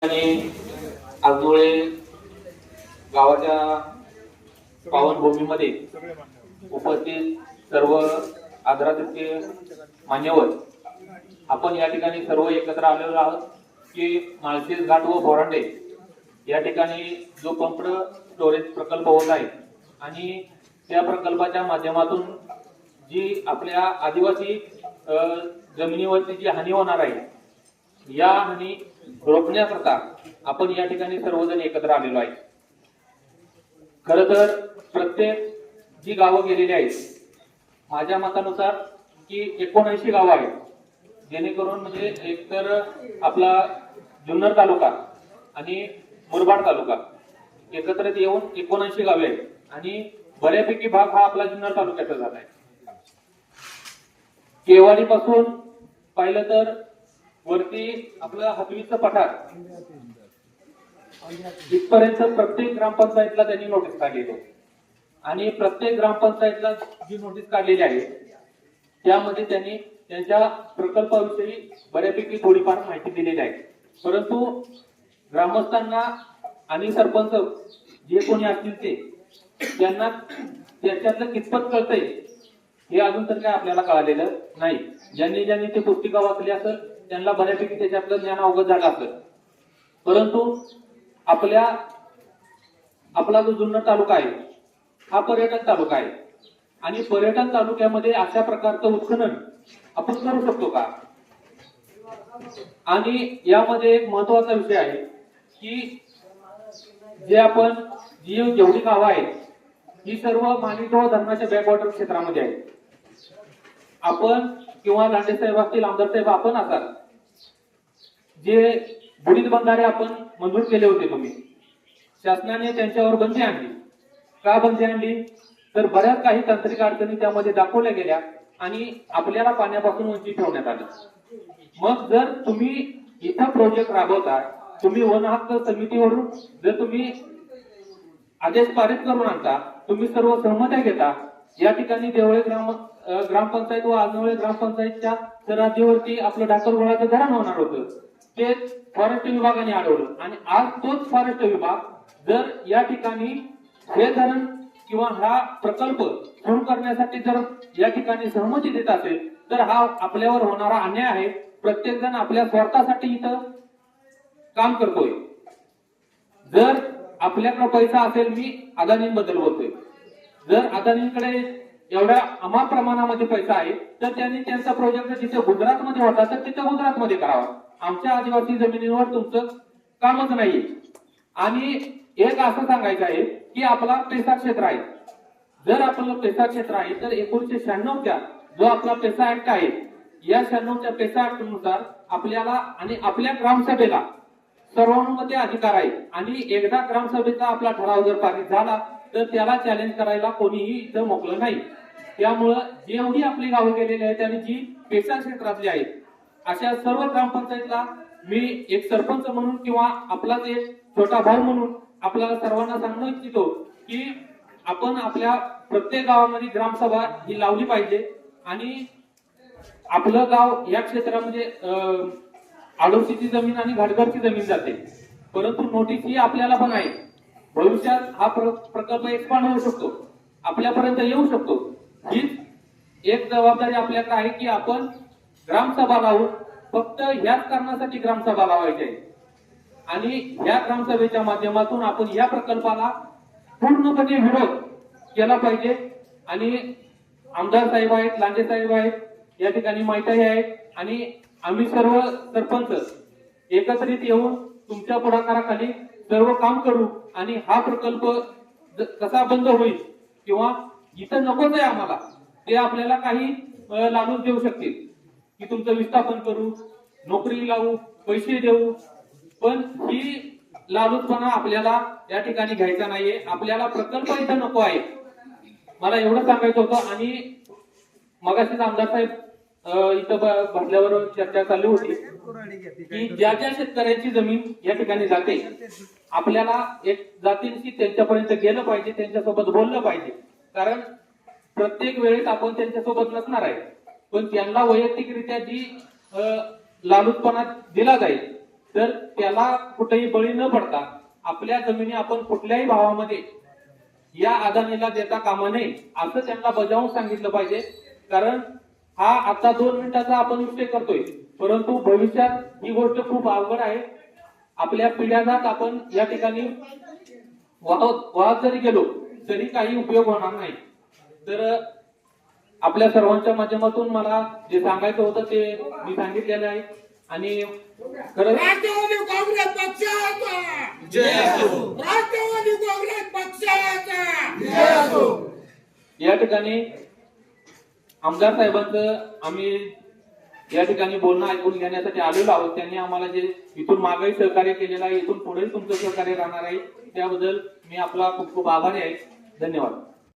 आणि आजोळे गावाच्या पावनभूमीमध्ये उपस्थित सर्व आदरातिथ्य मान्यवर, आपण या ठिकाणी सर्व एकत्र आलेलो आहोत की माळशेज घाट व बोरांडे या ठिकाणी जो पंप स्टोरेज प्रकल्प होत आहे आणि त्या प्रकल्पाच्या माध्यमातून जी आपल्या आदिवासी जमिनीवरती जी हानी होणार आहे या हानी रोखण्याकरता आपण या ठिकाणी सर्वजण एकत्र आलेलो आहे। खरं तर प्रत्येक जी गावं गेलेली आहेत माझ्या मतानुसार की 79 गावं आहेत, जेणेकरून म्हणजे एकतर आपला जुन्नर तालुका आणि मुरबाड तालुका एकत्रित येऊन 79 गावे आहेत आणि बऱ्यापैकी भाग हा आपला जुन्नर तालुक्याचा झाला आहे। केवाडी पासून पाहिलं तर वरती आपलं हतवीचं पठार इथपर्यंत प्रत्येक ग्रामपंचायतला त्यांनी नोटीस काढलेली आहे आणि प्रत्येक ग्रामपंचायतला जी नोटीस काढलेली आहे त्यामध्ये त्यांनी त्यांच्या प्रकल्पाविषयी बऱ्यापैकी थोडीफार माहिती दिलेली आहे, परंतु ग्रामस्थांना आणि सरपंच जे कोणी असतील ते त्यांना त्याच्यातलं कितपत कळतंय हे अजून तर काय आपल्याला कळालेलं नाही। ज्यांनी ते पुस्तिका वाचली असेल त्यांना बऱ्यापैकी त्याच्यातलं ज्ञान अवगत झालं असेल, परंतु आपला जो जुन्नर तालुका आहे हा पर्यटन तालुका आहे आणि पर्यटन तालुक्यामध्ये अशा प्रकारचं उत्खनन आपण करू शकतो का? आणि यामध्ये एक महत्वाचा विषय आहे की जेवढी गावं आहेत ही सर्व माणिकगाव धरणाच्या बॅकवॉटर क्षेत्रामध्ये आहेत। आपण किंवा लांडे साहेब असतील, आमदार साहेब आपण असाल, जे बुडीत बंधारे आपण मंजूर केले होते तुम्ही, शासनाने त्यांच्यावर बंदी आणली का? बंदी आणली तर बऱ्याच काही तांत्रिक अडचणी त्यामध्ये दाखवल्या गेल्या आणि आपल्याला पाण्यापासून वंचित ठेवण्यात आलं। मग जर तुम्ही इथं प्रोजेक्ट राबवता, तुम्ही वन हक्क समितीवरून जर तुम्ही आदेश पारित करून आणता, तुम्ही सर्व सहमत्या घेता, या ठिकाणी देवळे ग्रामपंचायत व आजनवळे ग्रामपंचायतच्या सरहद्दीवरती आपलं ढाकरगोळाचं धरण होणार होतं, ते फॉरेस्ट विभागाने अडवलं आणि आज तोच फॉरेस्ट विभाग जर या ठिकाणी हे धरण किंवा हा प्रकल्प सुरू करण्यासाठी जर या ठिकाणी सहमती देत असेल तर हा आपल्यावर होणारा अन्याय आहे। प्रत्येक जण आपल्या स्वार्थासाठी इथं काम करतोय। जर आपल्याकडे पैसा असेल, मी अदानींबद्दल बोलतोय, जर अदानींकडे एवढ्या अमाप प्रमाणामध्ये पैसा आहे तर त्यांनी त्यांचा प्रोजेक्ट जिथे गुजरातमध्ये होता तर तिथे गुजरातमध्ये करावा। आमच्या आदिवासी जमिनीवर तुमचं कामच नाहीये। आणि एक असं सांगायचं आहे की आपला पेसा क्षेत्र आहे, जर आपलं पेसा क्षेत्र आहे तर 1996च्या जो आपला पेसा ऍक्ट आहे या 96च्या पेसा ऍक्ट नुसार आपल्याला आणि आपल्या ग्रामसभेला सर्वानुमते अधिकार आहे आणि एकदा ग्रामसभेचा आपला ठराव जर पारित झाला तर त्याला चॅलेंज करायला कोणीही इथं मोकळं नाही। त्यामुळं जेवढी आपली गावं गेलेली आहेत आणि जी पेसा क्षेत्रातली आहेत अशा सर्व ग्रामपंचायतला मी एक सरपंच म्हणून किंवा आपलाच एक छोटा भाऊ म्हणून आपल्याला सर्वांना सांगू इच्छितो की आपण आपल्या प्रत्येक गावामध्ये ग्रामसभा ही लावली पाहिजे आणि आपलं गाव या क्षेत्रामध्ये आडोशीची जमीन आणि घाटघरची जमीन जाते, परंतु नोटीस ही आपल्याला पण आहे। भविष्यात हा प्रकल्प एक्सपांड होऊ शकतो, आपल्यापर्यंत येऊ शकतो। हीच एक जबाबदारी आपल्याकडे आहे की आपण ग्रामसभा लावून फक्त ह्याच कारणासाठी ग्रामसभा लावायची आहे आणि या ग्रामसभेच्या माध्यमातून आपण या प्रकल्पाला पूर्णपणे विरोध केला पाहिजे। आणि आमदार साहेब आहेत, लांडे साहेब आहेत, या ठिकाणी माहिती आहे आणि आम्ही सर्व सरपंच एकत्रित येऊन तुमच्या पुढाकाराखाली सर्व काम करू आणि हा प्रकल्प कसा बंद होईल किंवा इथं नकोच आहे आम्हाला ते आपल्याला काही लालूच देऊ शकतील की तुमचं विस्थापन करू, नोकरी लावू, पैसे देऊ, पण ही लालूचपणा आपल्याला या ठिकाणी घ्यायचा नाहीये। आपल्याला प्रकल्प इथं नको आहे, मला एवढं सांगायचं होतं। आणि मगाशीच आमदार साहेब इथं बसल्यावर चर्चा चालली होती की ज्या शेतकऱ्यांची जमीन या ठिकाणी जाते आपल्याला एक जातींशी त्यांच्यापर्यंत गेलं पाहिजे, त्यांच्यासोबत बोललं पाहिजे, कारण प्रत्येक वेळेस आपण त्यांच्यासोबत नसणार आहे, पण त्यांना वैयक्तिकरित्या जी लालूचपणा दिला जाईल तर त्याला कुठेही बळी न पडता आपल्या जमिनी आपण कुठल्याही भावामध्ये या अदानीला देता कामा नये असं त्यांना बजावून सांगितलं पाहिजे. कारण हा आता 2 मिनिटाचा आपण विषय करतोय, परंतु भविष्यात ही गोष्ट खूप अवघड आहे. आपल्या पिढ्याजात आपण या ठिकाणी वाहत जरी गेलो तरी काही उपयोग होणार नाही. तर आपल्या सर्वांच्या माध्यमातून मला जे सांगायचं होतं ते मी सांगितलेलं आहे. आणि खरंच राष्ट्रवादी काँग्रेस पक्षाचा जय असो. राष्ट्रवादी काँग्रेस पक्षाचा जय असो. या ठिकाणी आमदार साहेबांचं आम्ही या ठिकाणी बोलणं ऐकून घेण्यासाठी आलेलो आहोत. त्यांनी आम्हाला जे इथून मागेही सहकार्य केलेलं आहे, इथून पुढेही तुमचं सहकार्य राहणार आहे, त्याबद्दल मी आपला खूप खूप आभारी आहे. धन्यवाद.